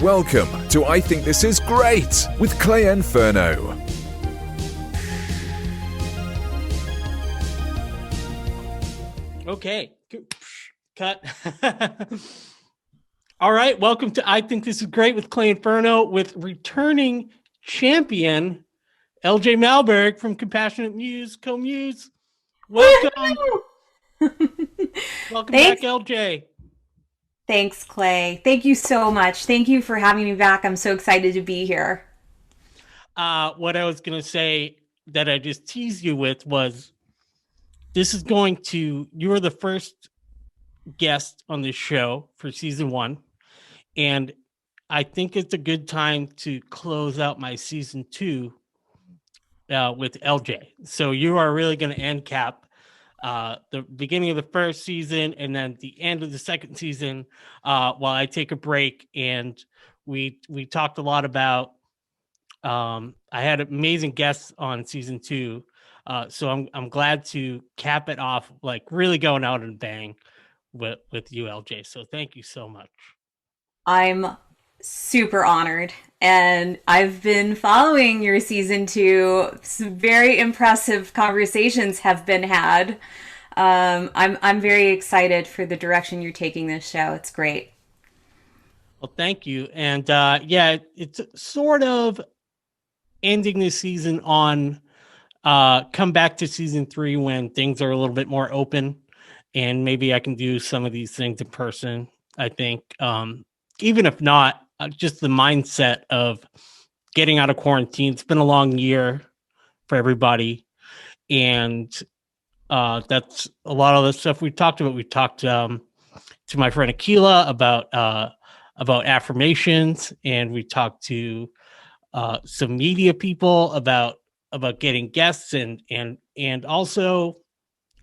Welcome to I Think This Is Great with claynferno. Okay, cut. All right, welcome to I Think This Is Great with claynferno with returning champion LJ Malberg from Compassionate Muse, CoMuse. Welcome. Welcome back, LJ. Thanks, Clay. Thank you so much. Thank you for having me back. I'm so excited to be here. What I was going to say that I just teased you with was you are the first guest on this show for season 1. And I think it's a good time to close out my season 2 with LJ. So you are really going to end cap the beginning of the first season and then the end of the second season while I take a break. And we talked a lot about I had amazing guests on season 2. So I'm glad to cap it off, like really going out and bang with you, LJ. So thank you so much. I'm super honored, and I've been following your season 2. Some very impressive conversations have been had. I'm very excited for the direction you're taking this show. It's great. Well, thank you. And yeah, it's sort of ending this season on come back to season 3 when things are a little bit more open, and maybe I can do some of these things in person. I think even if not, just the mindset of getting out of quarantine. It's been a long year for everybody, and that's a lot of the stuff we talked about. We talked to my friend Akila about affirmations, and we talked to some media people about getting guests and also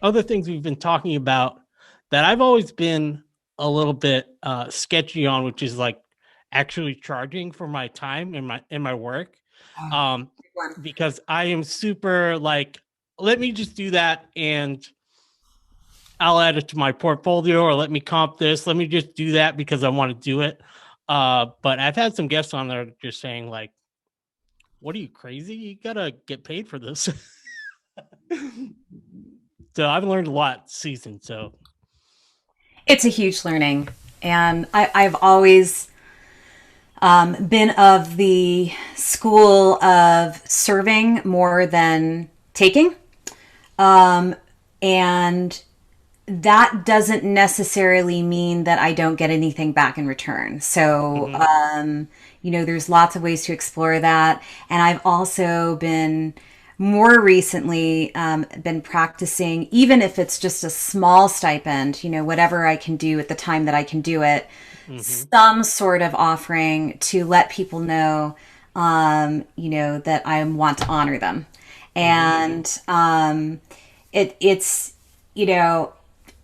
other things we've been talking about that I've always been a little bit sketchy on, which is like actually charging for my time and my work. Because I am super like, let me just do that and I'll add it to my portfolio, or let me comp this. Let me just do that because I want to do it. But I've had some guests on there just saying like, what are you, crazy? You gotta get paid for this. So I've learned a lot this season. So it's a huge learning, and I've always been of the school of serving more than taking, and that doesn't necessarily mean that I don't get anything back in return. So, there's lots of ways to explore that. And I've also been more recently been practicing, even if it's just a small stipend, whatever I can do at the time that I can do it, some sort of offering to let people know, that I want to honor them. And it's,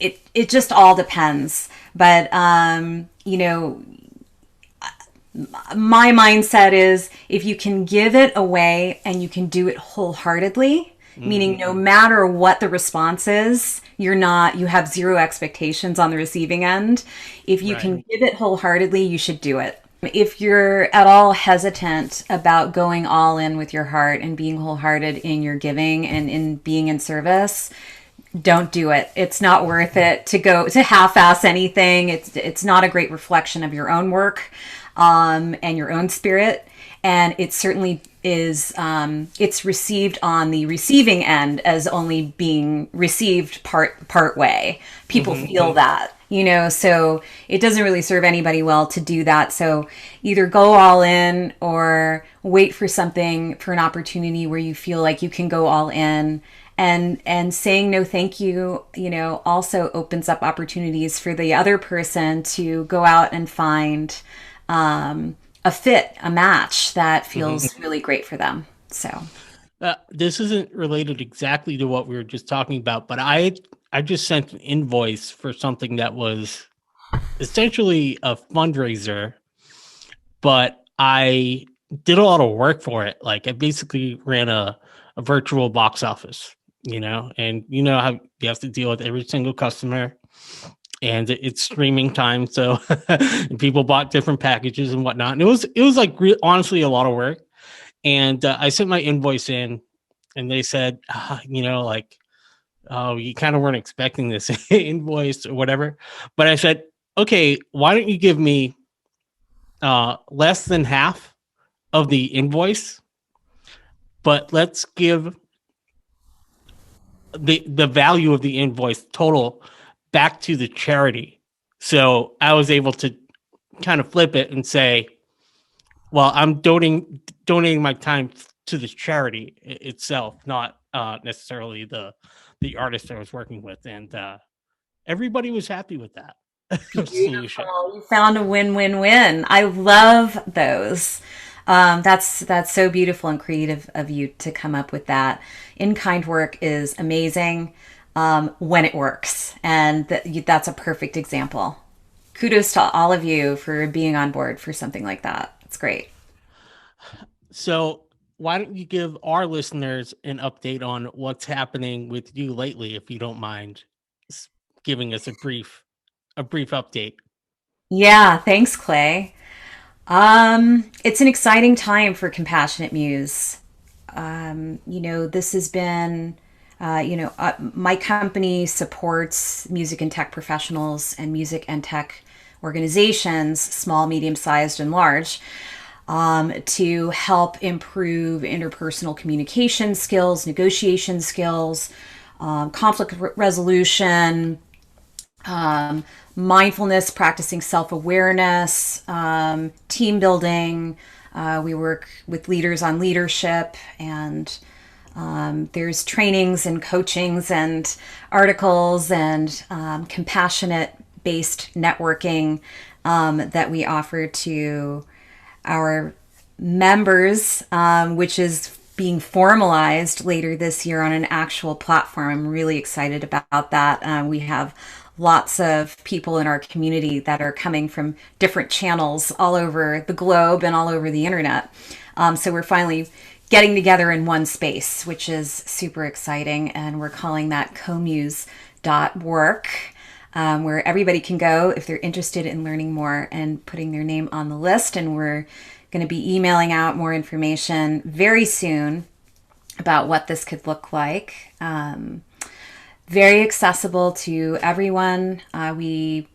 it just all depends. But, my mindset is if you can give it away and you can do it wholeheartedly, meaning no matter what the response is, you have zero expectations on the receiving end. If you can give it wholeheartedly, you should do it. If you're at all hesitant about going all in with your heart and being wholehearted in your giving and in being in service, don't do it. It's not worth it to half-ass anything. It's not a great reflection of your own work and your own spirit. And it certainly is, it's received on the receiving end as only being received part way. People feel that, so it doesn't really serve anybody well to do that. So either go all in or wait for an opportunity where you feel like you can go all in. And saying no thank you, also opens up opportunities for the other person to go out and find a match that feels really great for them. So this isn't related exactly to what we were just talking about, but I just sent an invoice for something that was essentially a fundraiser, but I did a lot of work for it. Like I basically ran a virtual box office, and how you have to deal with every single customer. and it's streaming time. So people bought different packages and whatnot. And it was like honestly a lot of work. And I sent my invoice in, and they said, like, oh, you kind of weren't expecting this invoice or whatever. But I said, okay, why don't you give me less than half of the invoice, but let's give the value of the invoice total back to the charity. So I was able to kind of flip it and say, well, I'm donating my time to the charity itself, not necessarily the artist I was working with, and everybody was happy with that solution. You found a win-win-win. I love those. That's so beautiful and creative of you to come up with that. In-kind work is amazing when it works, and that's a perfect example. Kudos to all of you for being on board for something like that. It's great. So why don't you give our listeners an update on what's happening with you lately, if you don't mind giving us a brief update? Yeah, thanks, Clay. It's an exciting time for Compassionate Muse. This has been, my company supports music and tech professionals and music and tech organizations, small, medium-sized, and large, to help improve interpersonal communication skills, negotiation skills, conflict resolution, mindfulness, practicing self-awareness, team building. We work with leaders on leadership, and there's trainings and coachings and articles and compassionate-based networking that we offer to our members, which is being formalized later this year on an actual platform. I'm really excited about that. We have lots of people in our community that are coming from different channels all over the globe and all over the internet. So we're finally getting together in one space, which is super exciting. And we're calling that CoMuseWork, where everybody can go if they're interested in learning more and putting their name on the list. And we're going to be emailing out more information very soon about what this could look like. Very accessible to everyone. We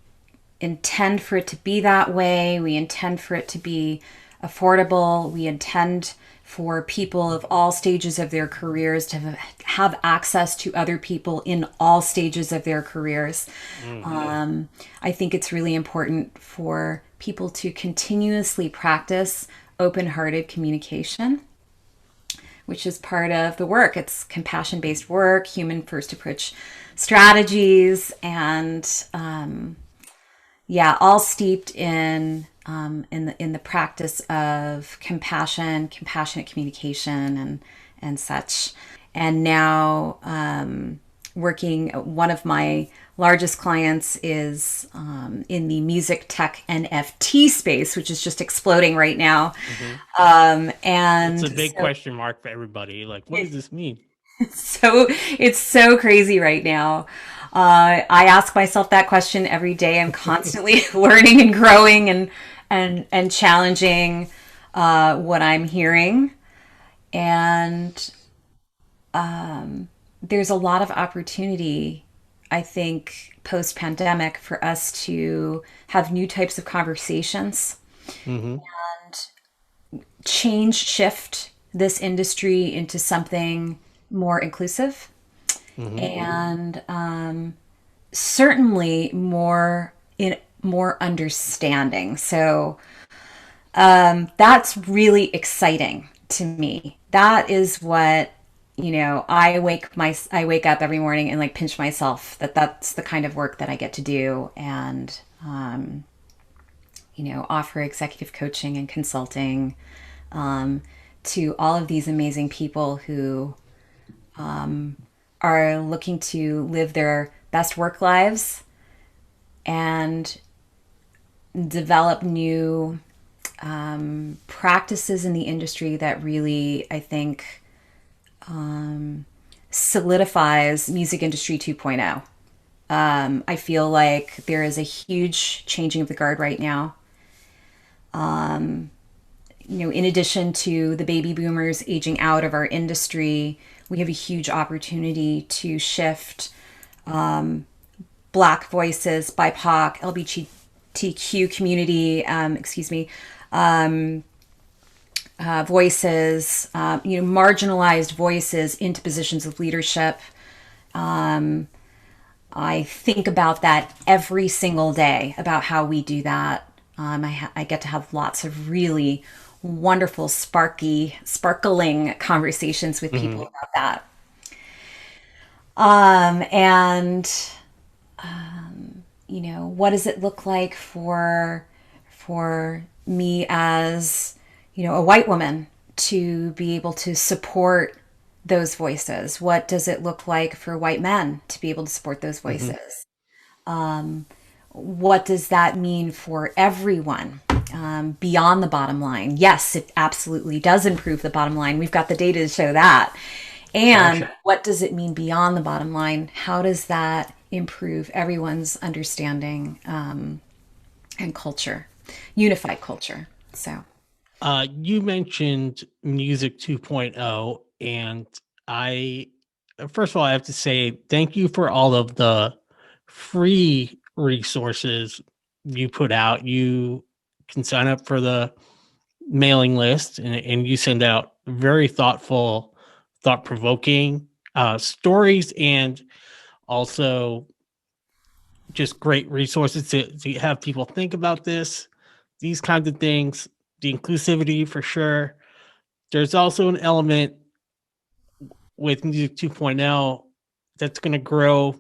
intend for it to be that way. We intend for it to be affordable. We intend for people of all stages of their careers to have access to other people in all stages of their careers. Mm-hmm. I think it's really important for people to continuously practice open-hearted communication, which is part of the work. It's compassion-based work, human-first approach strategies, and all steeped in the practice of compassion, compassionate communication, and such. And now working, one of my largest clients is in the music tech NFT space, which is just exploding right now. Mm-hmm. And it's a big question mark for everybody. Like, what does this mean? So it's so crazy right now. I ask myself that question every day. I'm constantly learning and growing and challenging what I'm hearing. And there's a lot of opportunity, I think, post-pandemic for us to have new types of conversations, mm-hmm. and shift this industry into something more inclusive, mm-hmm. and certainly more understanding. So that's really exciting to me. That is what, I wake up every morning and pinch myself that's the kind of work that I get to do, and offer executive coaching and consulting to all of these amazing people who are looking to live their best work lives and develop new practices in the industry that really, I think, solidifies music industry 2.0. I feel like there is a huge changing of the guard right now. In addition to the baby boomers aging out of our industry, we have a huge opportunity to shift Black voices, BIPOC, LGBTQ community, voices, marginalized voices into positions of leadership. I think about that every single day, about how we do that. I get to have lots of really wonderful, sparkling conversations with people about that. And what does it look like for me as, a white woman to be able to support those voices? What does it look like for white men to be able to support those voices? What does that mean for everyone beyond the bottom line? Yes, it absolutely does improve the bottom line. We've got the data to show that. And what does it mean beyond the bottom line? How does that improve everyone's understanding and culture, unified culture? So, you mentioned Music 2.0, and first of all, I have to say thank you for all of the free resources you put out. You can sign up for the mailing list, and you send out very thoughtful, thought-provoking stories, and also just great resources to have people think about these kinds of things. The inclusivity, for sure. There's also an element with Music 2.0 that's going to grow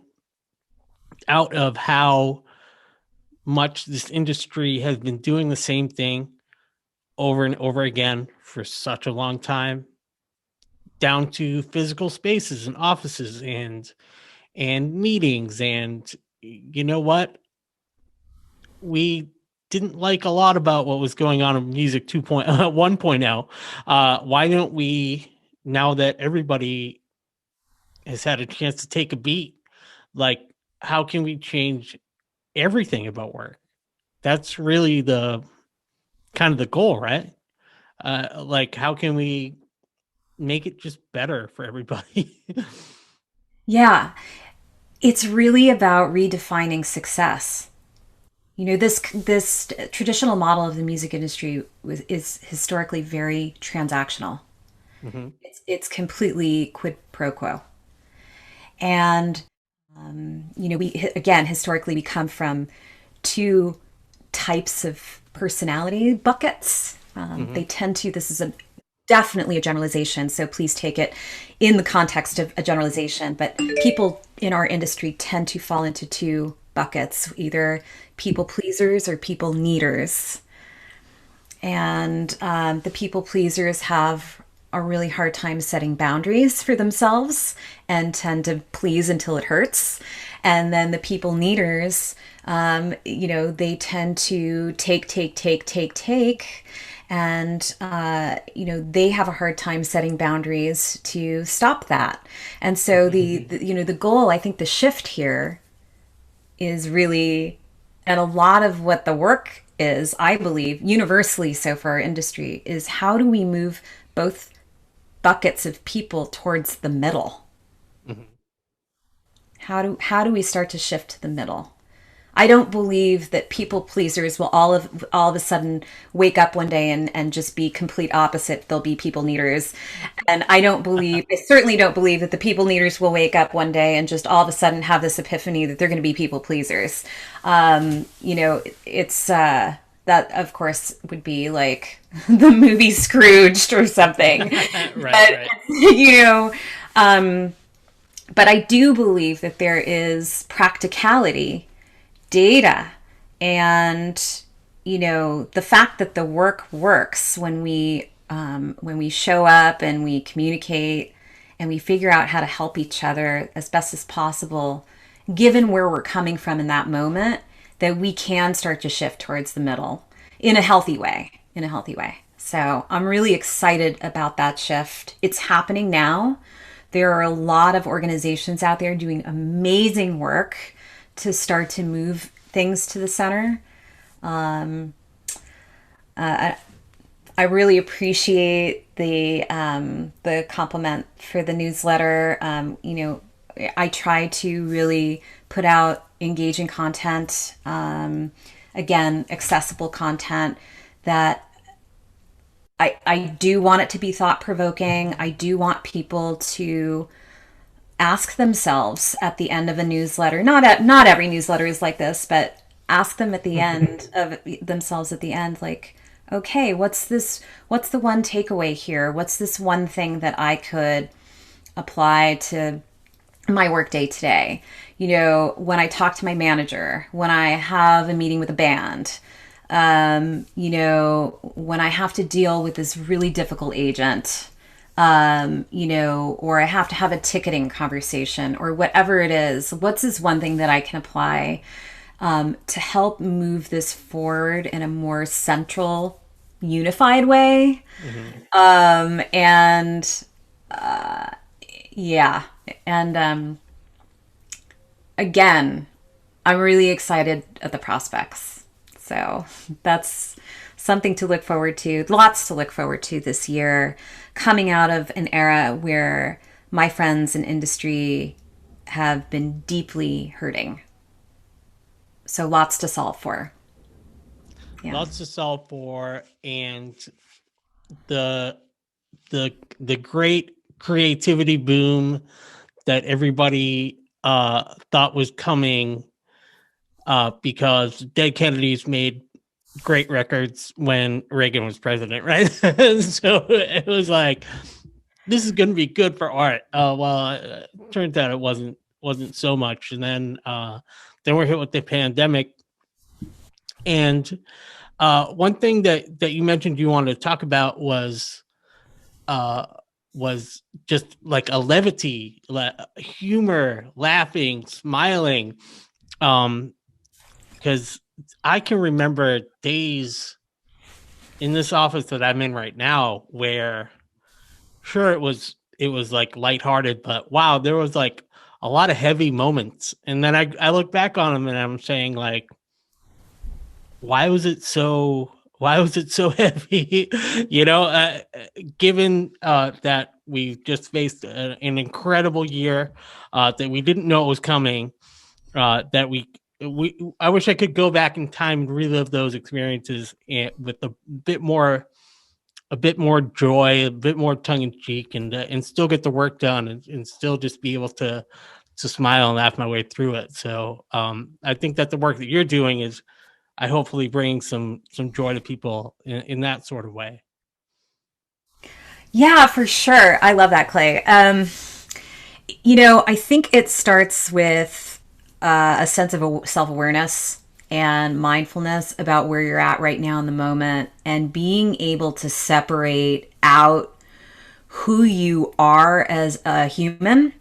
out of how much this industry has been doing the same thing over and over again for such a long time, down to physical spaces and offices and meetings. And you know what? We didn't like a lot about what was going on in Music 1.0. Why don't we, now that everybody has had a chance to take a beat, like, how can we change everything about work? That's really the kind of the goal, right? Like, how can we make it just better for everybody? yeah, it's really about redefining success. This traditional model of the music industry is historically very transactional. It's completely quid pro quo. And, historically, we come from two types of personality buckets. They tend to, this is definitely a generalization, so please take it in the context of a generalization, but people in our industry tend to fall into two buckets, either people pleasers or people needers. And the people pleasers have a really hard time setting boundaries for themselves and tend to please until it hurts. And then the people needers, they tend to take. And, they have a hard time setting boundaries to stop that. And so the goal, I think the shift here is really, and a lot of what the work is, I believe, universally so for our industry, is how do we move both buckets of people towards the middle? How do we start to shift to the middle? I don't believe that people pleasers will all of a sudden wake up one day and just be complete opposite. They'll be people needers. And I certainly don't believe that the people needers will wake up one day and just all of a sudden have this epiphany that they're going to be people pleasers. It's that of course would be like the movie Scrooged or something. Right. But I do believe that there is practicality, data, and the fact that the work works when we show up and we communicate and we figure out how to help each other as best as possible, given where we're coming from in that moment, that we can start to shift towards the middle in a healthy way. So I'm really excited about that shift. It's happening now. There are a lot of organizations out there doing amazing work to start to move things to the center. I really appreciate the compliment for the newsletter. I try to really put out engaging content, again, accessible content that I do want it to be thought-provoking. I do want people to ask themselves at the end of a newsletter. Not every newsletter is like this, but ask them at the end of themselves at the end, like, okay, what's the one takeaway here? What's this one thing that I could apply to my workday today? When I talk to my manager, when I have a meeting with a band, when I have to deal with this really difficult agent, or I have to have a ticketing conversation or whatever it is, what's this one thing that I can apply to help move this forward in a more central, unified way. Again, I'm really excited at the prospects. So that's something to look forward to, lots to look forward to this year, coming out of an era where my friends in industry have been deeply hurting. So lots to solve for. Yeah. Lots to solve for, and the great creativity boom that everybody thought was coming because Dead Kennedys made great records when Reagan was president, right? So it was like, this is going to be good for art. It turns out it wasn't so much, and then we're hit with the pandemic. And one thing that you mentioned you wanted to talk about was just like a levity, humor, laughing, smiling. Because I can remember days in this office that I'm in right now where, sure, it was like lighthearted, but wow, there was like a lot of heavy moments. And then I look back on them and I'm saying, like, why was it so heavy? Given that we just faced an incredible year, that we didn't know it was coming, that I wish I could go back in time and relive those experiences with a bit more joy, a bit more tongue in cheek, and still get the work done, and still just be able to smile and laugh my way through it. So I think that the work that you're doing is, I hopefully bring some joy to people in that sort of way. Yeah, for sure. I love that, Clay. I think it starts with a sense of self-awareness and mindfulness about where you're at right now in the moment, and being able to separate out who you are as a human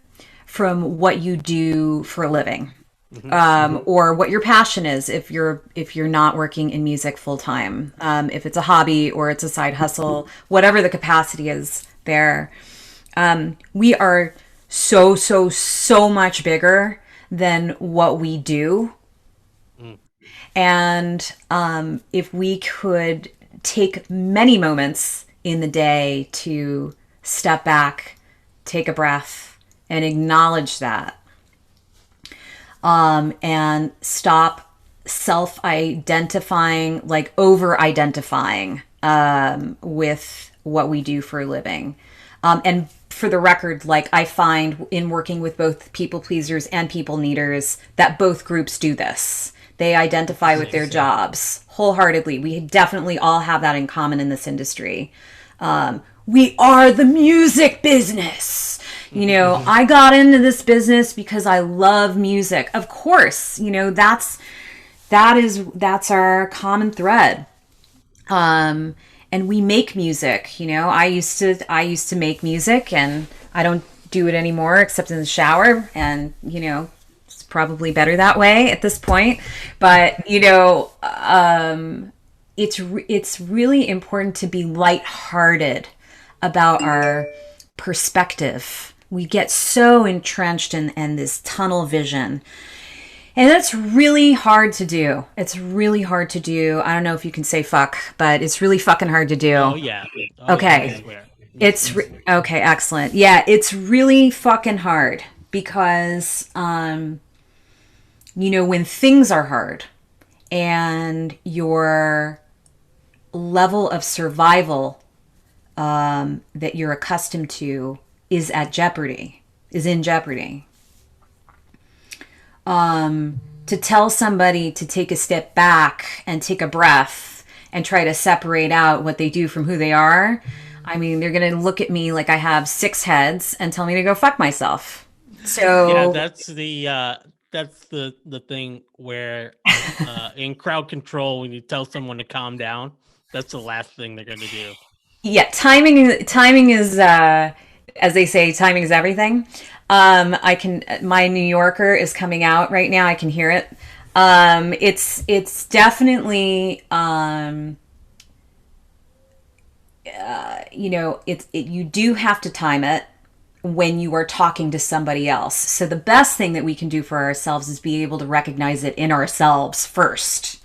from what you do for a living. Or what your passion is if you're not working in music full time, if it's a hobby or it's a side hustle, whatever the capacity is there. We are so much bigger than what we do. And if we could take many moments in the day to step back, take a breath, and acknowledge that, and stop self-identifying, like over-identifying with what we do for a living. And for the record, like, I find in working with both people pleasers and people needers that both groups do this. They identify with their jobs wholeheartedly. We definitely all have that in common in this industry. We are the music business. I got into this business because I love music. Of course, that's our common thread. And we make music. I used to make music, and I don't do it anymore except in the shower, and it's probably better that way at this point. But it's really important to be lighthearted about our perspective. We get so entrenched in this tunnel vision. And that's really hard to do. It's really hard to do. I don't know if you can say fuck, but it's really fucking hard to Oh do. yeah. Oh yeah. I Okay. swear. It's easy. Okay, excellent. Yeah, it's really fucking hard because when things are hard and your level of survival that you're accustomed to is in jeopardy. To tell somebody to take a step back and take a breath and try to separate out what they do from who they are, I mean, they're going to look at me like I have 6 heads and tell me to go fuck myself. So Yeah, that's the thing where in crowd control, when you tell someone to calm down, that's the last thing they're going to do. yeah, timing is as they say, timing is everything. My New Yorker is coming out right now. I can hear it. It's definitely you do have to time it when you are talking to somebody else. So the best thing that we can do for ourselves is be able to recognize it in ourselves first.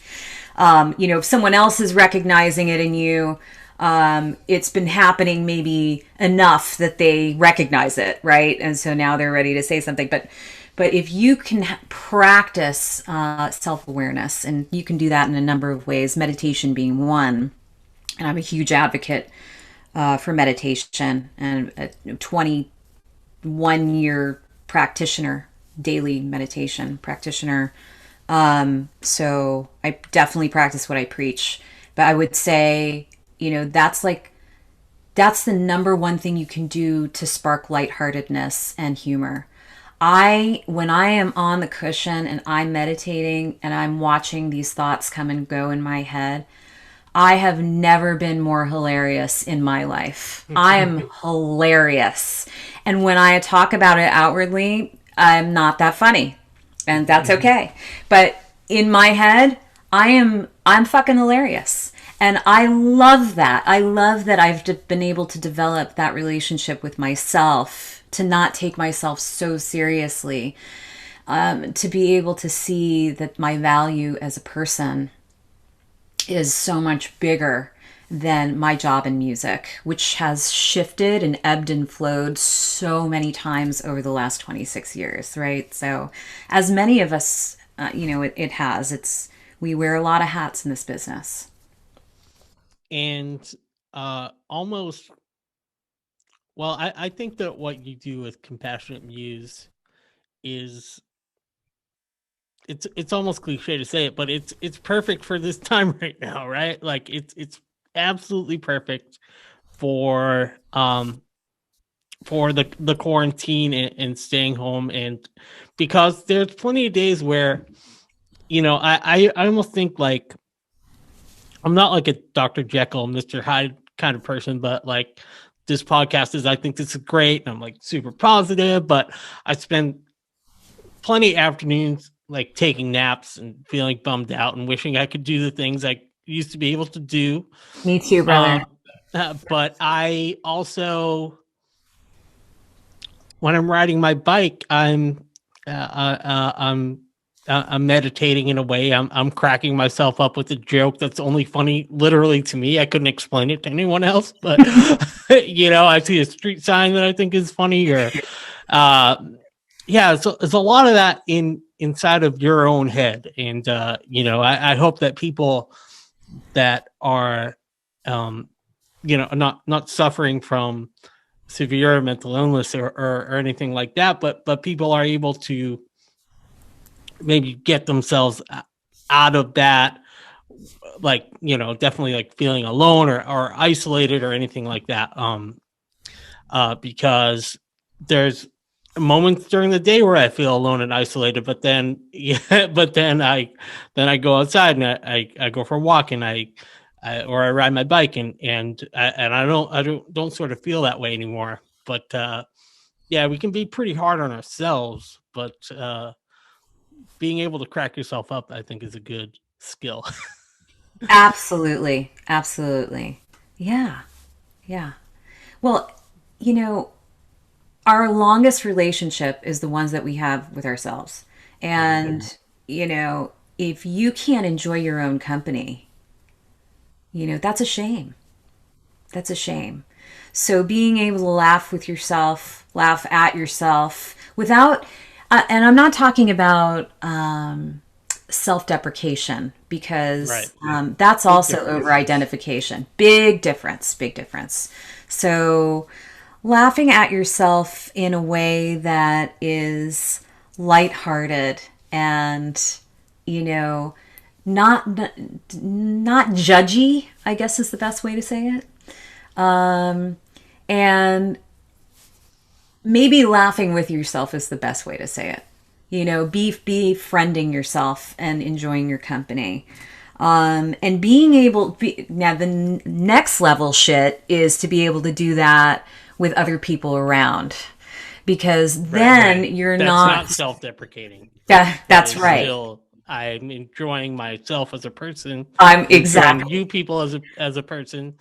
If someone else is recognizing it in you, it's been happening maybe enough that they recognize it, right? And so now they're ready to say something. But if you can practice self-awareness, and you can do that in a number of ways, meditation being one, and I'm a huge advocate for meditation, and a 21-year practitioner, daily meditation practitioner. So I definitely practice what I preach. But I would say, that's the number one thing you can do to spark lightheartedness and humor. When I am on the cushion and I'm meditating and I'm watching these thoughts come and go in my head, I have never been more hilarious in my life. I am hilarious. And when I talk about it outwardly, I'm not that funny. And that's okay. But in my head, I'm fucking hilarious. And I love that. I love that I've been able to develop that relationship with myself, to not take myself so seriously, to be able to see that my value as a person is so much bigger than my job in music, which has shifted and ebbed and flowed so many times over the last 26 years, right? So as many of us, it has. We wear a lot of hats in this business. And almost, well, I think that what you do with Compassionate Muse is, it's almost cliche to say it, but it's perfect for this time right now, right? Like it's absolutely perfect for the quarantine and staying home, and because there's plenty of days where I almost think like I'm not like a Dr. Jekyll, Mr. Hyde kind of person, but like this podcast is, I think this is great, and I'm like super positive, but I spend plenty of afternoons like taking naps and feeling bummed out and wishing I could do the things I used to be able to do. Me too, brother. But I also, when I'm riding my bike, I'm meditating in a way. I'm cracking myself up with a joke that's only funny literally to me. I couldn't explain it to anyone else, but I see a street sign that I think is funny, or so there's a lot of that inside of your own head. And I hope that people that are not suffering from severe mental illness or anything like that, but people are able to maybe get themselves out of that, like, definitely like feeling alone or isolated or anything like that. Because there's moments during the day where I feel alone and isolated, but then I go outside and I go for a walk, and I ride my bike, and I don't sort of feel that way anymore. But we can be pretty hard on ourselves, but being able to crack yourself up, I think, is a good skill. Absolutely. Yeah. Well, our longest relationship is the ones that we have with ourselves. And if you can't enjoy your own company, that's a shame. That's a shame. So being able to laugh with yourself, laugh at yourself without, and I'm not talking about self-deprecation, because that's also over-identification. Big difference, big difference. So laughing at yourself in a way that is lighthearted and, not judgy, I guess is the best way to say it. And maybe laughing with yourself is the best way to say it. Be befriending yourself and enjoying your company. And being able, now the next level shit is to be able to do that with other people around. Because then you're that's not self-deprecating. That's right. Still, I'm enjoying myself as a person. I'm exactly you people as a person.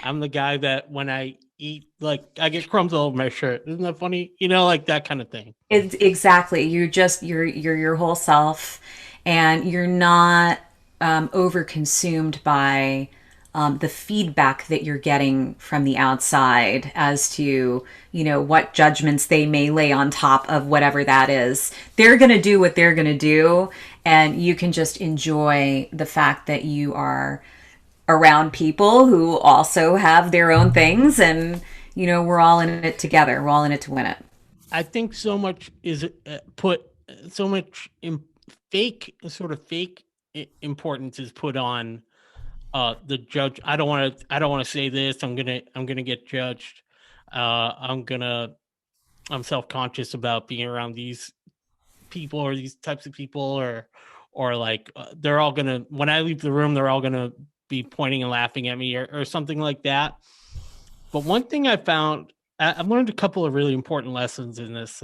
I'm the guy that when I eat, like, I get crumbs all over my shirt. Isn't that funny? Like that kind of thing. It's exactly. You're your whole self, and you're not over consumed by the feedback that you're getting from the outside as to, what judgments they may lay on top of whatever that is. They're going to do what they're going to do. And you can just enjoy the fact that you are around people who also have their own things. And, we're all in it together. We're all in it to win it. I think so much is so much fake importance is put on the judge. I don't want to say this. I'm gonna get judged. I'm self-conscious about being around these people or these types of people, or like they're all gonna, when I leave the room, they're all gonna be pointing and laughing at me or something like that. But one thing I found, I've learned a couple of really important lessons in this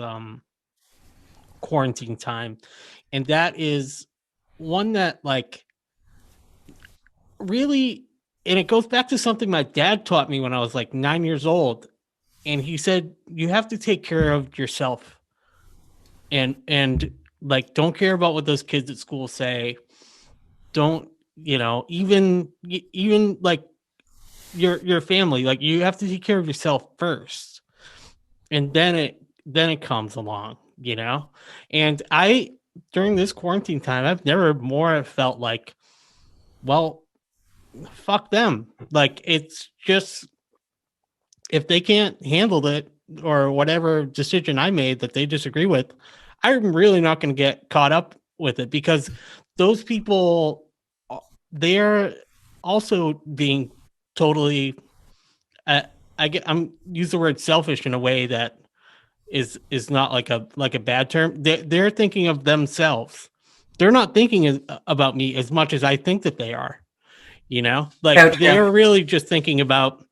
quarantine time, and that is one that, like, really, and it goes back to something my dad taught me when I was like 9 years old, and he said you have to take care of yourself, and like, don't care about what those kids at school say. Don't, even like your family, like, you have to take care of yourself first, and then it comes along, and during this quarantine time, I've never more felt like, well, fuck them. Like, it's just, if they can't handle it or whatever decision I made that they disagree with, I'm really not going to get caught up with it, because those people, they're also being totally, I'm use the word selfish in a way that is not like a bad term. They're thinking of themselves. They're not thinking about me as much as I think that they are. Like, okay, they're really just thinking about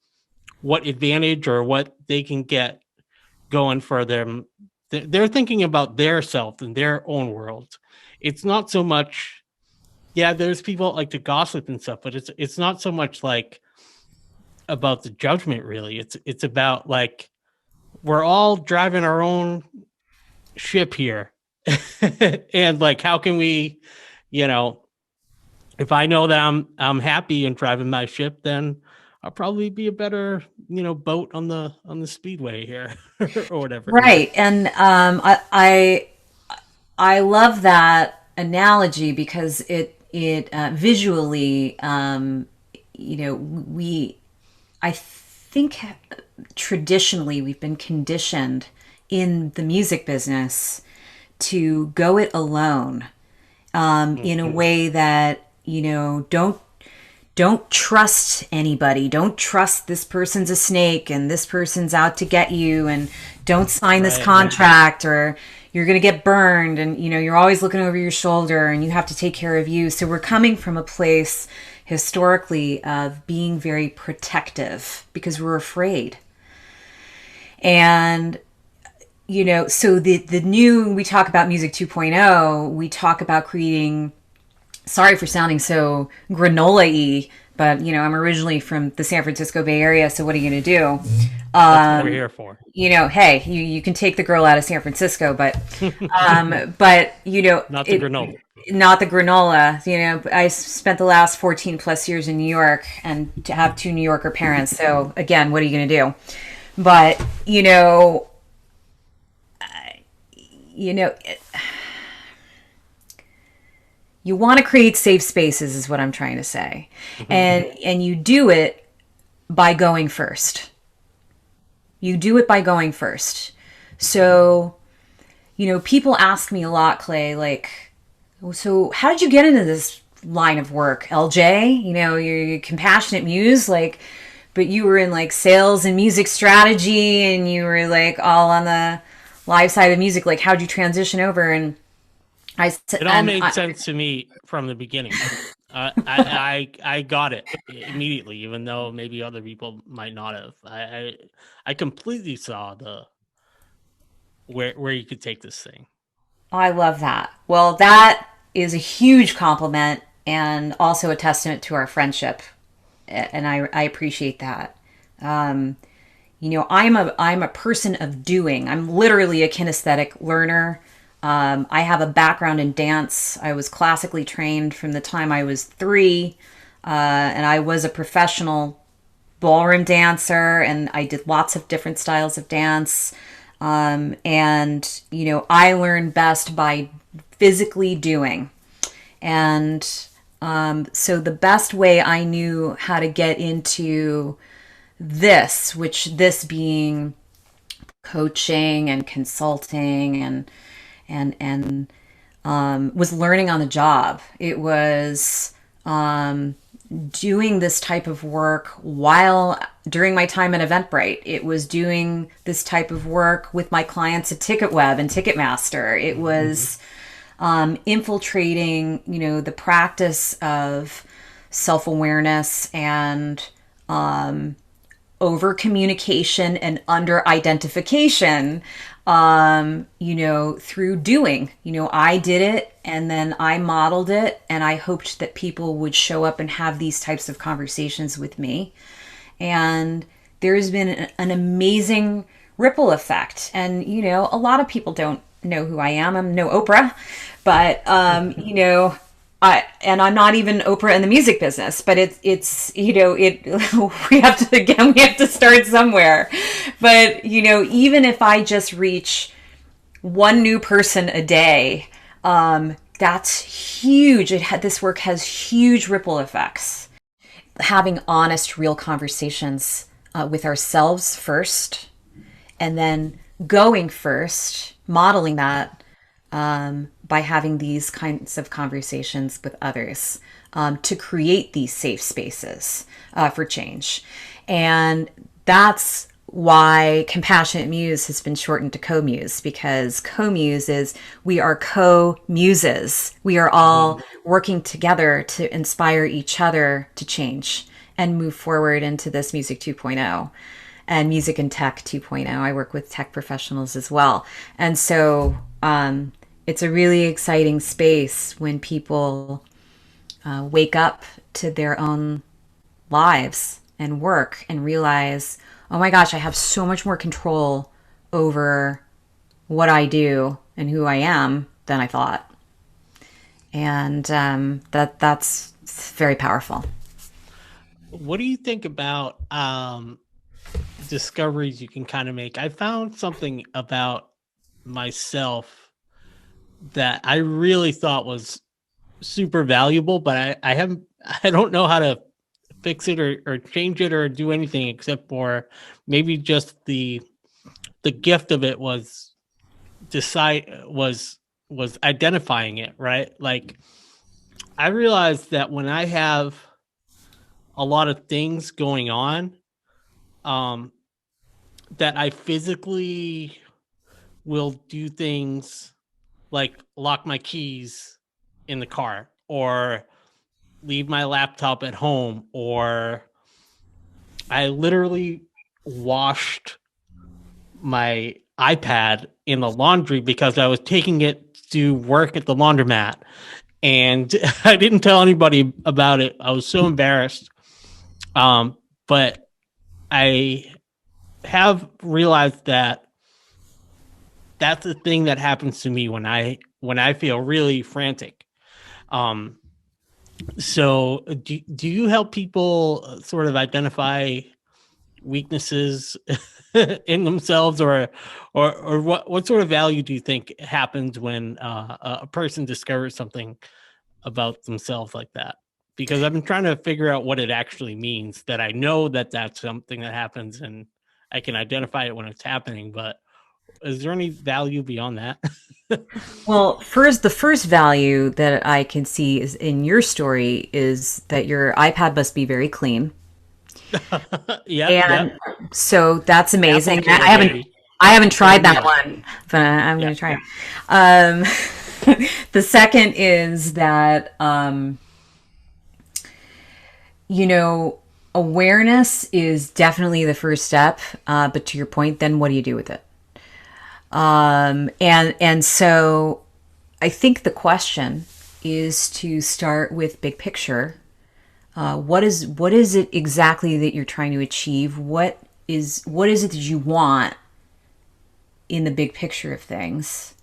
what advantage or what they can get going for them. They're thinking about their self and their own world. It's not so much, there's people that like to gossip and stuff, but it's not so much like about the judgment, really. It's about, like, we're all driving our own ship here. And, like, how can we, if I know that I'm happy and driving my ship, then I'll probably be a better, boat on the speedway here or whatever. Right. And I love that analogy, because it visually, I think traditionally we've been conditioned in the music business to go it alone, in a way that, don't trust anybody. Don't trust this person's a snake and this person's out to get you, and don't sign this contract or you're going to get burned, and you're always looking over your shoulder and you have to take care of you. So we're coming from a place historically of being very protective because we're afraid. And so the new, we talk about music 2.0, we talk about creating, sorry for sounding so granola-y, but I'm originally from the San Francisco Bay Area, so what are you going to do? That's what we're here for. Hey, you can take the girl out of San Francisco, but but not the granola. not the granola. I spent the last 14 plus years in New York and to have two New Yorker parents. So again, what are you going to do? But, you want to create safe spaces is what I'm trying to say. And you do it by going first. You do it by going first. So, people ask me a lot, Clay, like, so how did you get into this line of work? LJ, you're a compassionate muse, like, but you were in like sales and music strategy and you were like all on the live side of music. Like, how'd you transition over? And I said, it all made sense to me from the beginning. I got it immediately, even though maybe other people might not have. I completely saw where you could take this thing. Oh, I love that. Well, that is a huge compliment and also a testament to our friendship, and I appreciate that. I'm a person of doing. I'm literally a kinesthetic learner. I have a background in dance. I was classically trained from the time I was 3, and I was a professional ballroom dancer, and I did lots of different styles of dance. I learn best by physically doing. And so the best way I knew how to get into this, which this being coaching and consulting and was learning on the job. It was doing this type of work during my time at Eventbrite. It was doing this type of work with my clients at TicketWeb and Ticketmaster. It was infiltrating, the practice of self-awareness and over communication and under identification, through doing. I did it and then I modeled it, and I hoped that people would show up and have these types of conversations with me. And there's been an amazing ripple effect. And, a lot of people don't know who I am. I'm no Oprah, but, and I'm not even Oprah in the music business, but we have to start somewhere. But, even if I just reach one new person a day, that's huge. This work has huge ripple effects. Having honest, real conversations with ourselves first, and then going first, modeling that by having these kinds of conversations with others to create these safe spaces for change. And that's why Compassionate Muse has been shortened to CoMuse, because CoMuse is we are co-muses. We are all working together to inspire each other to change and move forward into this Music 2.0 and Music and Tech 2.0. I work with tech professionals as well. And so it's a really exciting space when people wake up to their own lives and work and realize, oh my gosh, I have so much more control over what I do and who I am than I thought. And that's very powerful. What do you think about discoveries you can kind of make? I found something about myself that I really thought was super valuable, but I don't know how to fix it or change it or do anything except for maybe just the gift of it was identifying it, right? Like, I realized that when I have a lot of things going on, that I physically will do things like lock my keys in the car or leave my laptop at home, or I literally washed my iPad in the laundry because I was taking it to work at the laundromat, and I didn't tell anybody about it. I was so embarrassed. But I have realized that that's the thing that happens to me when I feel really frantic. So do you help people sort of identify weaknesses in themselves, or what sort of value do you think happens when a person discovers something about themselves like that? Because I've been trying to figure out what it actually means, that I know that that's something that happens and I can identify it when it's happening, but is there any value beyond that? Well, the first value that I can see is in your story is that your iPad must be very clean. Yeah. And so that's amazing. Apple baby. I haven't tried that Yeah. one, but I'm going to try it. The second is that, awareness is definitely the first step. But to your point, then what do you do with it? And so I think the question is to start with big picture. What is it exactly that you're trying to achieve? What is it that you want in the big picture of things?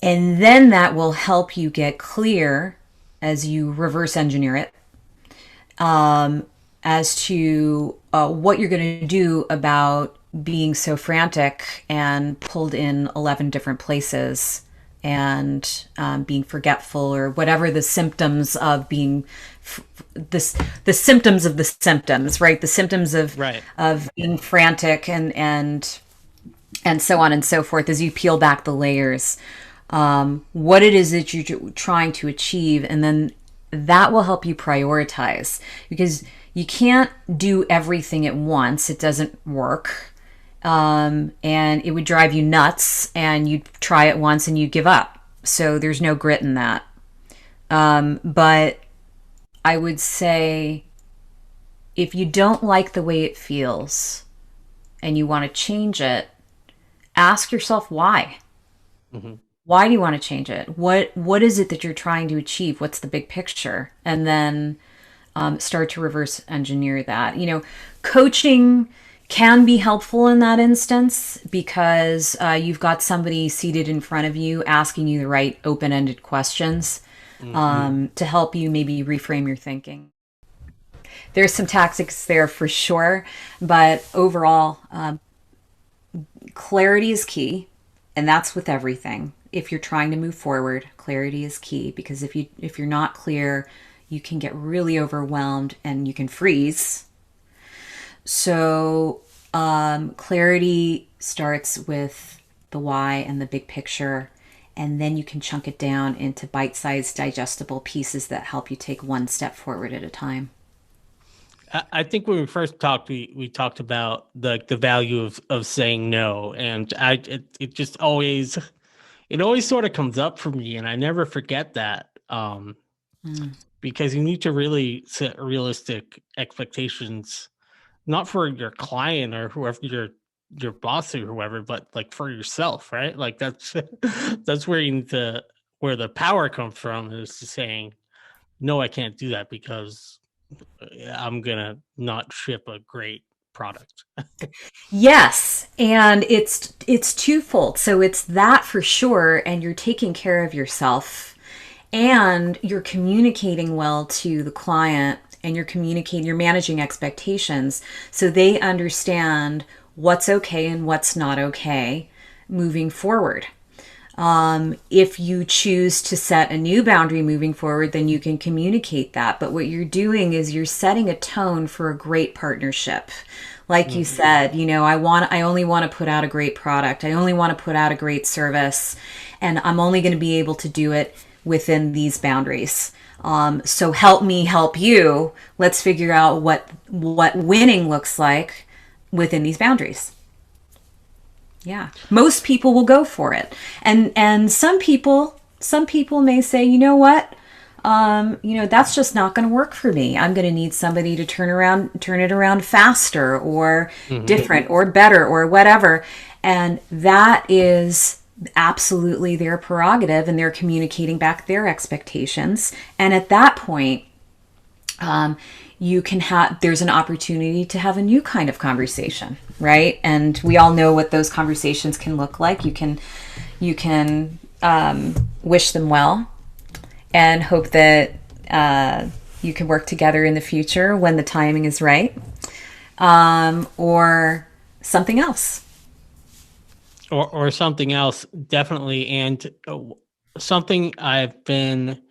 And then that will help you get clear as you reverse engineer it, as to what you're going to do about being so frantic and pulled in 11 different places and being forgetful, or whatever the symptoms of being the symptoms of the symptoms, right? The symptoms of being frantic and so on and so forth, as you peel back the layers, what it is that you're trying to achieve. And then that will help you prioritize, because you can't do everything at once. It doesn't work. And it would drive you nuts, and you'd try it once and you'd give up. So there's no grit in that. But I would say, if you don't like the way it feels and you want to change it, ask yourself why. Mm-hmm. Why do you want to change it? What is it that you're trying to achieve? What's the big picture? And then start to reverse engineer that. Coaching can be helpful in that instance, because you've got somebody seated in front of you asking you the right open-ended questions, to help you maybe reframe your thinking. There's some tactics there for sure, but overall, clarity is key, and that's with everything. If you're trying to move forward, clarity is key, because if you're not clear, you can get really overwhelmed and you can freeze. So clarity starts with the why and the big picture, and then you can chunk it down into bite-sized, digestible pieces that help you take one step forward at a time. I think when we first talked, we talked about the value of saying no, and it just always sort of comes up for me, and I never forget that, because you need to really set realistic expectations, not for your client or whoever your boss or whoever, but like for yourself, right? Like that's where you need to, where the power comes from, is to saying, no, I can't do that because I'm gonna not ship a great product. Yes, and it's twofold. So it's that for sure, and you're taking care of yourself, and you're communicating well to the client, and you're managing expectations, so they understand what's okay and what's not okay moving forward. If you choose to set a new boundary moving forward, then you can communicate that. But what you're doing is you're setting a tone for a great partnership. Like you said, I only want to put out a great product. I only want to put out a great service, and I'm only going to be able to do it within these boundaries. So help me help you. Let's figure out what winning looks like within these boundaries. Yeah, most people will go for it, and some people may say, you know what, that's just not going to work for me. I'm going to need somebody to turn it around faster, or different, or better, or whatever, and that is absolutely their prerogative, and they're communicating back their expectations. And at that point, there's an opportunity to have a new kind of conversation, right? And we all know what those conversations can look like. You can wish them well, and hope that you can work together in the future when the timing is right, or something else. Or something else, definitely. And something I've been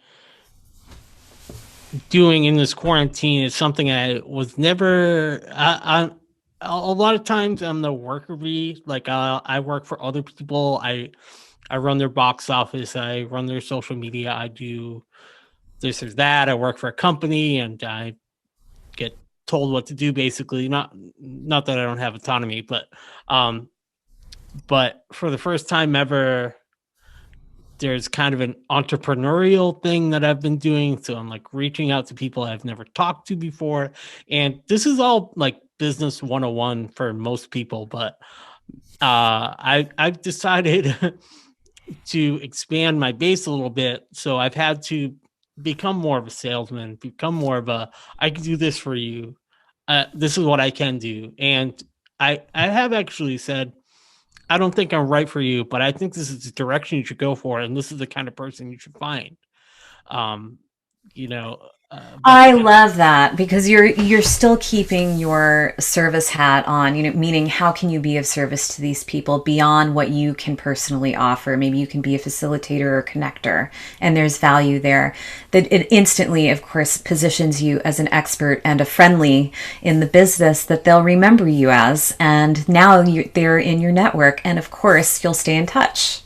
doing in this quarantine is something I was never. A lot of times I'm the worker bee. Like I work for other people. I run their box office. I run their social media. I do this or that. I work for a company, and I get told what to do. Basically, not that I don't have autonomy, um, but for the first time ever, there's kind of an entrepreneurial thing that I've been doing. So I'm like reaching out to people I've never talked to before. And this is all like business 101 for most people, but I've decided to expand my base a little bit. So I've had to become more of a salesman, become more of a, I can do this for you. This is what I can do. And I have actually said, I don't think I'm right for you, but I think this is the direction you should go for, and this is the kind of person you should find. Um, you know, but I love that because you're still keeping your service hat on, meaning how can you be of service to these people beyond what you can personally offer? Maybe you can be a facilitator or connector, and there's value there. That it instantly, of course, positions you as an expert and a friendly in the business that they'll remember you as, and now they're in your network, and of course, you'll stay in touch.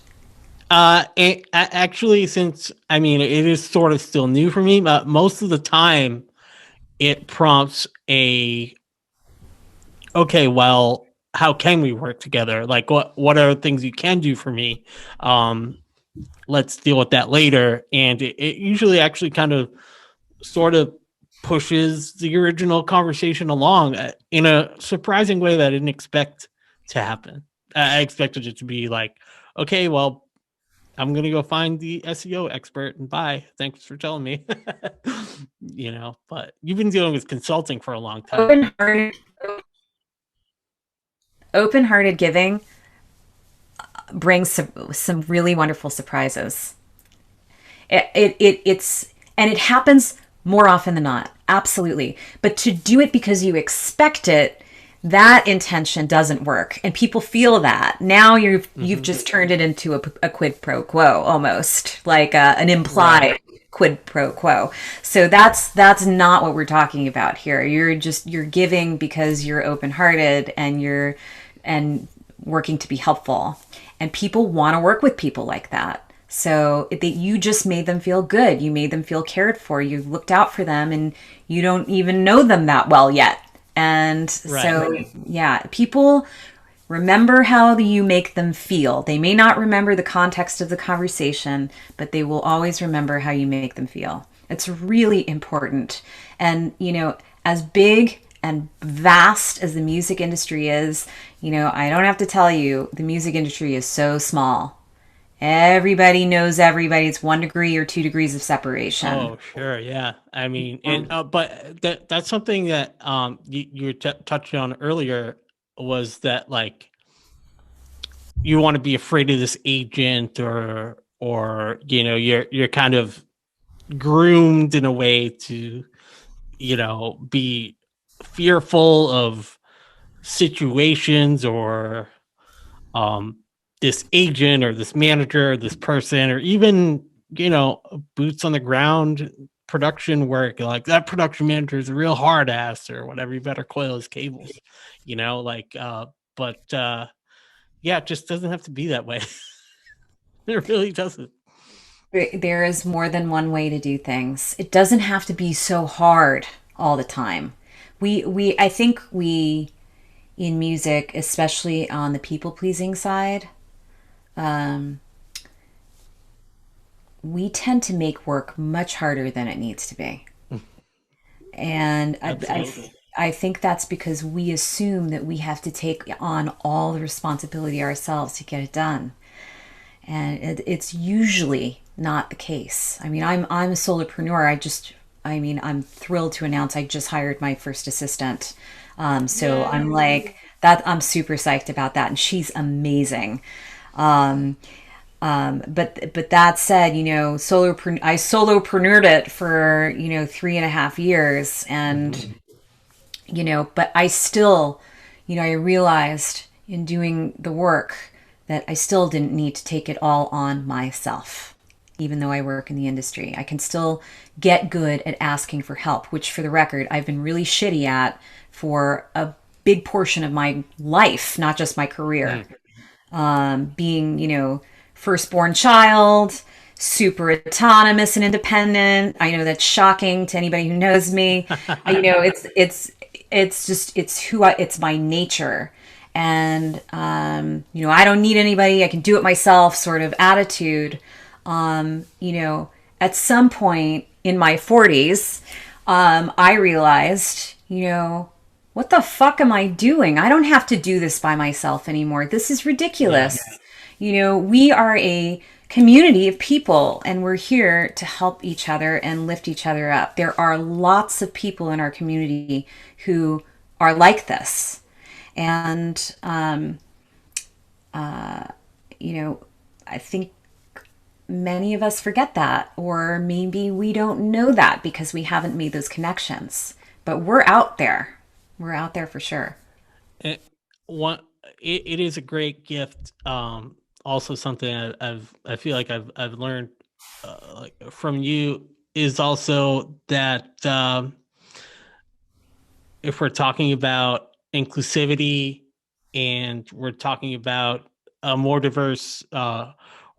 actually, since I mean, it is sort of still new for me, but most of the time it prompts a, okay, well, how can we work together? Like, what are things you can do for me? Um, let's deal with that later. And it usually actually kind of sort of pushes the original conversation along in a surprising way that I didn't expect to happen. I expected it to be like, okay, well, I'm going to go find the SEO expert and bye. Thanks for telling me. But you've been dealing with consulting for a long time. Open-hearted giving brings some really wonderful surprises. It's and it happens more often than not, absolutely. But to do it because you expect it, that intention doesn't work, and people feel that. Now you've just turned it into a quid pro quo, almost like an implied Right. quid pro quo. So that's not what we're talking about here. You're giving because you're open-hearted and you're and working to be helpful, and people want to work with people like that. So you just made them feel good. You made them feel cared for. You looked out for them, and you don't even know them that well yet. And so, Right. yeah, people remember how you make them feel. They may not remember the context of the conversation, but they will always remember how you make them feel. It's really important. And, as big and vast as the music industry is, I don't have to tell you, the music industry is so small. Everybody knows everybody. It's 1 degree or 2 degrees of separation. Oh, sure, yeah. I mean, and but that's something that you touched on earlier, was that like you want to be afraid of this agent, or you're kind of groomed in a way to be fearful of situations, or um this agent or this manager or this person, or even boots on the ground production work, like that production manager is a real hard ass or whatever, you better coil his cables, like but yeah, it just doesn't have to be that way. It really doesn't. There is more than one way to do things. It doesn't have to be so hard all the time. I think we, in music, especially on the people pleasing side, we tend to make work much harder than it needs to be. And Absolutely. I think that's because we assume that we have to take on all the responsibility ourselves to get it done. And it's usually not the case. I mean, I'm a solopreneur. I'm thrilled to announce I just hired my first assistant. So I'm like that. I'm super psyched about that, and she's amazing. But that said, I solopreneured it for 3.5 years, and but I still, I realized in doing the work that I still didn't need to take it all on myself. Even though I work in the industry, I can still get good at asking for help, which, for the record, I've been really shitty at for a big portion of my life, not just my career. Being, firstborn child, super autonomous and independent. I know that's shocking to anybody who knows me. It's my nature. And, I don't need anybody. I can do it myself sort of attitude. At some point in my 40s, I realized, what the fuck am I doing? I don't have to do this by myself anymore. This is ridiculous. We are a community of people, and we're here to help each other and lift each other up. There are lots of people in our community who are like this. And, I think many of us forget that, or maybe we don't know that because we haven't made those connections. But we're out there. We're out there for sure. It is a great gift. Also, something I feel like I've learned from you is also that if we're talking about inclusivity and we're talking about a more diverse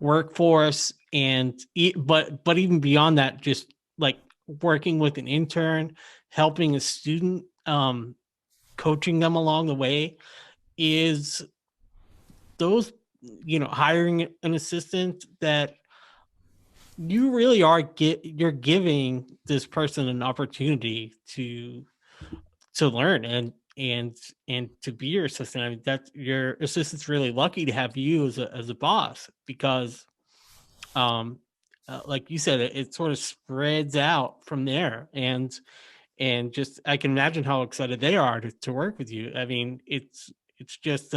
workforce, but even beyond that, just like working with an intern, helping a student, coaching them along the way, is those, hiring an assistant that you really are you're giving this person an opportunity to learn and to be your assistant. I mean, that your assistant's really lucky to have you as a boss, because like you said, it sort of spreads out from there, and just I can imagine how excited they are to work with you. I mean, it's just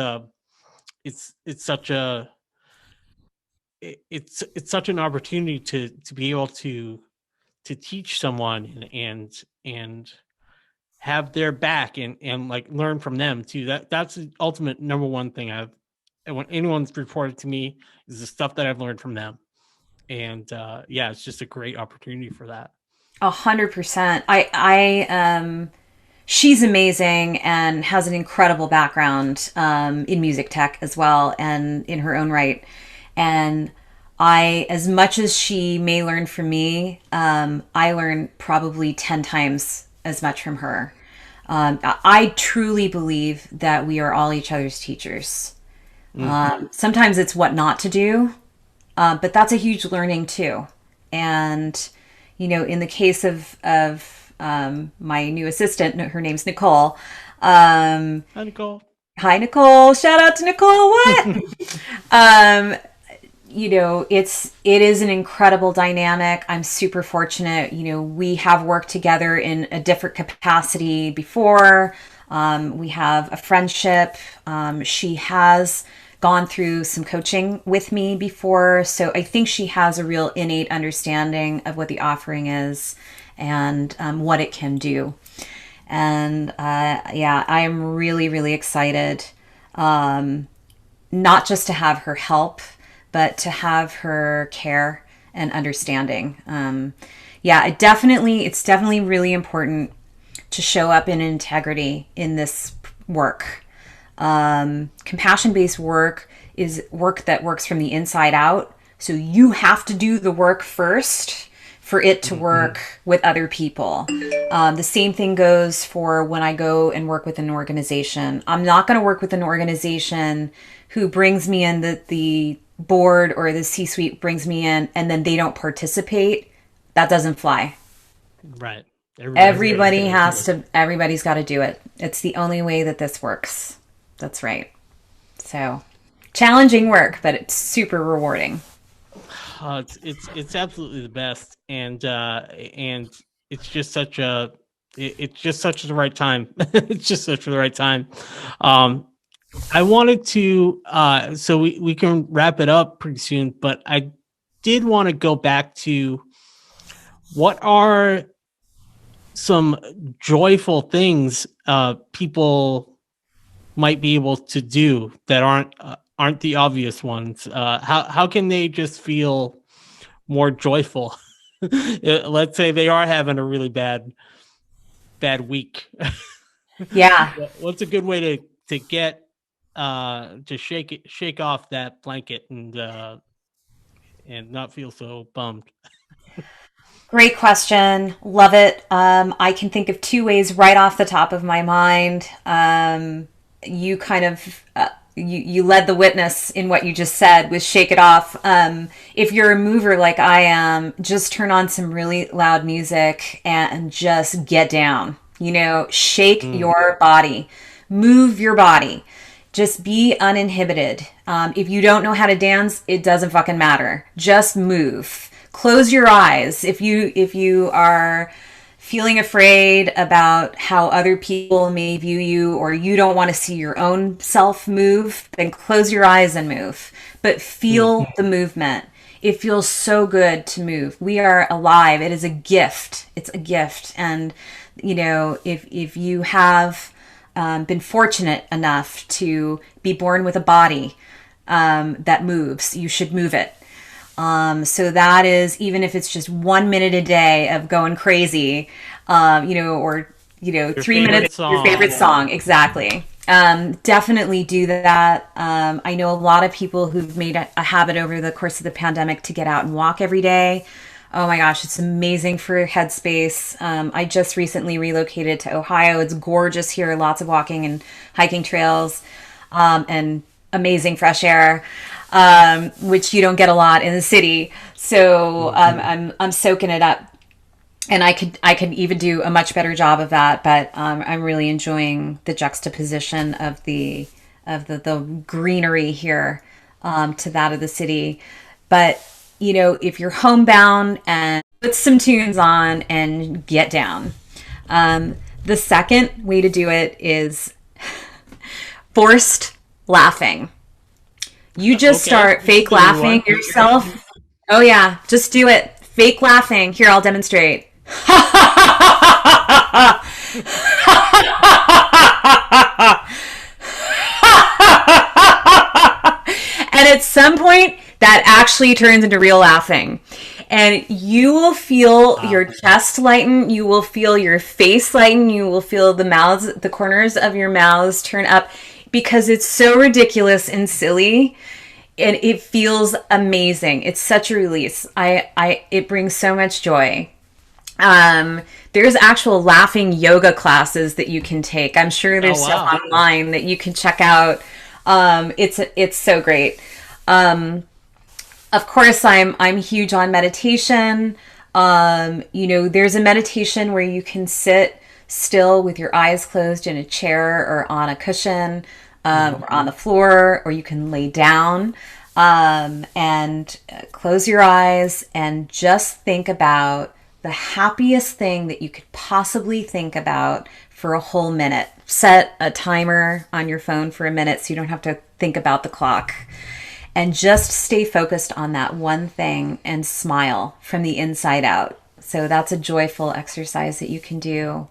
it's such a it's such an opportunity to be able to teach someone and have their back and like learn from them too. That's the ultimate number one thing when anyone's reported to me, is the stuff that I've learned from them. And it's just a great opportunity for that. 100%. She's amazing and has an incredible background in music tech as well, and in her own right. And as much as she may learn from me, I learn probably 10 times as much from her. I truly believe that we are all each other's teachers. Sometimes it's what not to do, but that's a huge learning too. And, in the case of my new assistant, her name's Nicole. Hi, Nicole. Hi, Nicole. Shout out to Nicole. What? It is an incredible dynamic. I'm super fortunate. We have worked together in a different capacity before. We have a friendship. She has gone through some coaching with me before, so I think she has a real innate understanding of what the offering is and what it can do. And I am really, really excited, not just to have her help, but to have her care and understanding. It's definitely really important to show up in integrity in this work. Compassion-based work is work that works from the inside out. So you have to do the work first for it to work with other people. The same thing goes for when I go and work with an organization. I'm not going to work with an organization who brings me in, the board or the C-suite brings me in, and then they don't participate. That doesn't fly. Right. Everybody's got to do it. It's the only way that this works. That's right. So challenging work, but it's super rewarding. It's absolutely the best, and it's just such the right time. It's just such the right time. I wanted to, so we can wrap it up pretty soon, but I did want to go back to what are some joyful things people might be able to do that aren't the obvious ones. How can they just feel more joyful? Let's say they are having a really bad week. Yeah. What's a good way to get to shake off that blanket and not feel so bummed? Great question. Love it. I can think of two ways right off the top of my mind. You kind of you led the witness in what you just said with shake it off. If you're a mover like I am, just turn on some really loud music and just get down. You know, shake your body, move your body. Just be uninhibited. If you don't know how to dance, it doesn't fucking matter. Just move. Close your eyes. If you are feeling afraid about how other people may view you, or you don't want to see your own self move, then close your eyes and move. But feel the movement. It feels so good to move. We are alive. It is a gift. It's a gift. And, you know, if you have been fortunate enough to be born with a body that moves, you should move it. So that is, even if it's just 1 minute a day of going crazy, or 3 minutes of your favorite song. Exactly. Definitely do that. I know a lot of people who've made a habit over the course of the pandemic to get out and walk every day. Oh my gosh, it's amazing for headspace. I just recently relocated to Ohio. It's gorgeous here. Lots of walking and hiking trails, and amazing fresh air. Which you don't get a lot in the city. So I'm soaking it up, and I could even do a much better job of that. But I'm really enjoying the juxtaposition of the greenery here to that of the city. But you know, if you're homebound, and put some tunes on and get down. The second way to do it is forced laughing. You just start fake laughing yourself. Oh yeah, just do it. Fake laughing. Here, I'll demonstrate. And at some point, that actually turns into real laughing. And you will feel your chest lighten. You will feel your face lighten. You will feel the corners of your mouths turn up, because it's so ridiculous and silly, and it feels amazing. It's such a release. It brings so much joy. There's actual laughing yoga classes that you can take. I'm sure there's stuff online that you can check out. It's so great. Of course, I'm huge on meditation. There's a meditation where you can sit still with your eyes closed in a chair or on a cushion, or on the floor, or you can lay down and close your eyes and just think about the happiest thing that you could possibly think about for a whole minute. Set a timer on your phone for a minute so you don't have to think about the clock. And just stay focused on that one thing and smile from the inside out. So that's a joyful exercise that you can do.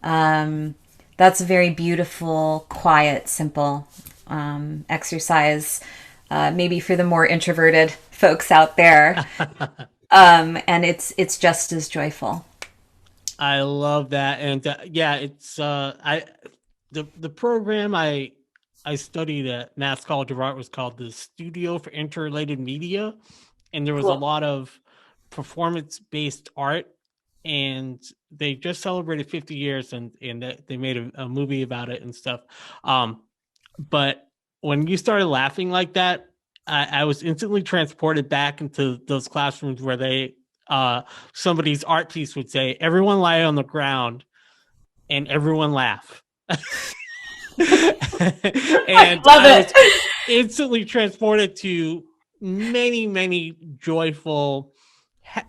That's a very beautiful, quiet, simple exercise, maybe for the more introverted folks out there. And it's just as joyful. I love that. And it's the program I studied at Mass College of Art was called the Studio for Interrelated Media, and there was a lot of performance-based art, and they just celebrated 50 years, and they made a movie about it and stuff. But when you started laughing like that, I was instantly transported back into those classrooms where they somebody's art piece would say, "Everyone lie on the ground," and everyone laugh. And I was instantly transported to many joyful,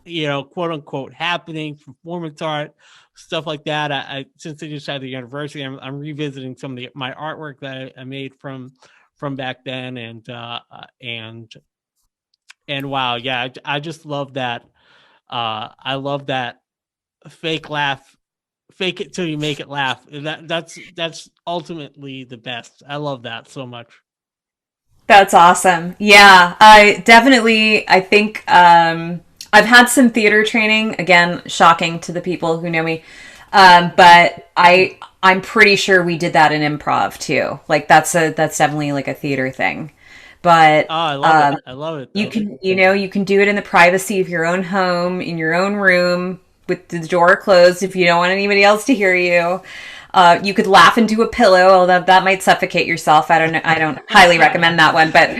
quote unquote happenings, performance art, stuff like that. I since I just had the anniversary, I'm revisiting some of my artwork that I made from back then, and wow, yeah, I just love that. I love that fake laugh, fake it till you make it laugh. That's ultimately the best. I love that so much. That's awesome. Yeah, I think I've had some theater training. Again, shocking to the people who know me. But I'm pretty sure we did that in improv too. Like that's definitely like a theater thing. But I love it. I love it. you can do it in the privacy of your own home, in your own room, with the door closed if you don't want anybody else to hear you. You could laugh into a pillow, although that might suffocate yourself. I don't know. I don't highly recommend that one, but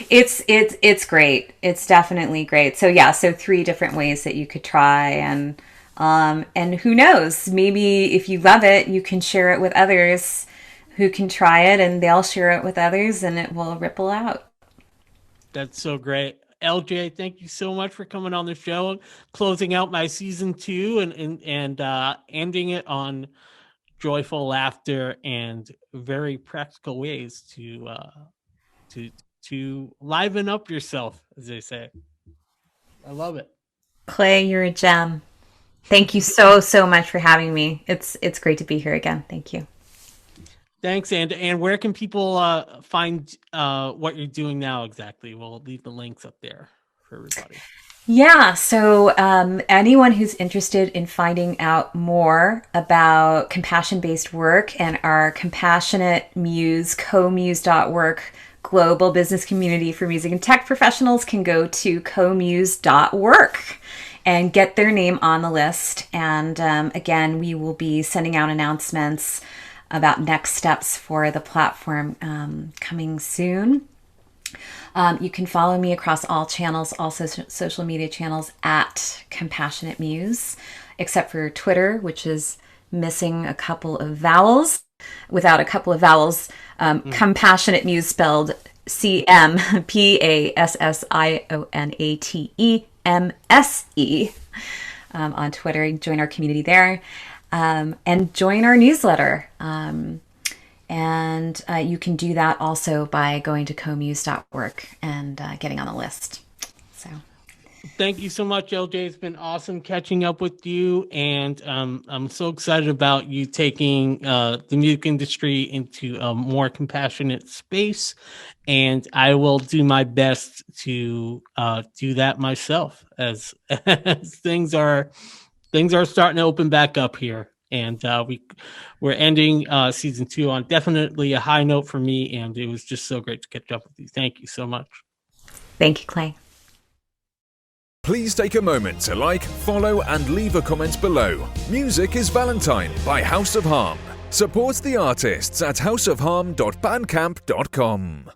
it's great. It's definitely great. So yeah, so 3 different ways that you could try, and who knows, maybe if you love it, you can share it with others who can try it, and they'll share it with others, and it will ripple out. That's so great. LJ, thank you so much for coming on the show, closing out my season 2 and ending it on joyful laughter and very practical ways to liven up yourself, as they say. I love it. Clay, you're a gem. Thank you so much for having me. It's great to be here again. Thank you. Thanks. And where can people find what you're doing now exactly? We'll leave the links up there for everybody. Yeah, so anyone who's interested in finding out more about compassion-based work and our Compassionate Muse, CoMuse.Work global business community for music and tech professionals can go to CoMuse.Work and get their name on the list. And again, we will be sending out announcements about next steps for the platform coming soon. You can follow me across all channels, also social media channels at Compassionate Muse, except for Twitter, which is missing a couple of vowels. Without a couple of vowels, Compassionate Muse spelled CMPASSIONATEMSE on Twitter. Join our community there. And join our newsletter. And you can do that also by going to CoMuse.Work and getting on the list. So, thank you so much, LJ. It's been awesome catching up with you, and I'm so excited about you taking the music industry into a more compassionate space. And I will do my best to do that myself as things are starting to open back up here, and we're ending season 2 on definitely a high note for me, and it was just so great to catch up with you. Thank you so much. Thank you, Clay. Please take a moment to like, follow, and leave a comment below. Music is Valentine by House of Harm. Support the artists at houseofharm.bandcamp.com.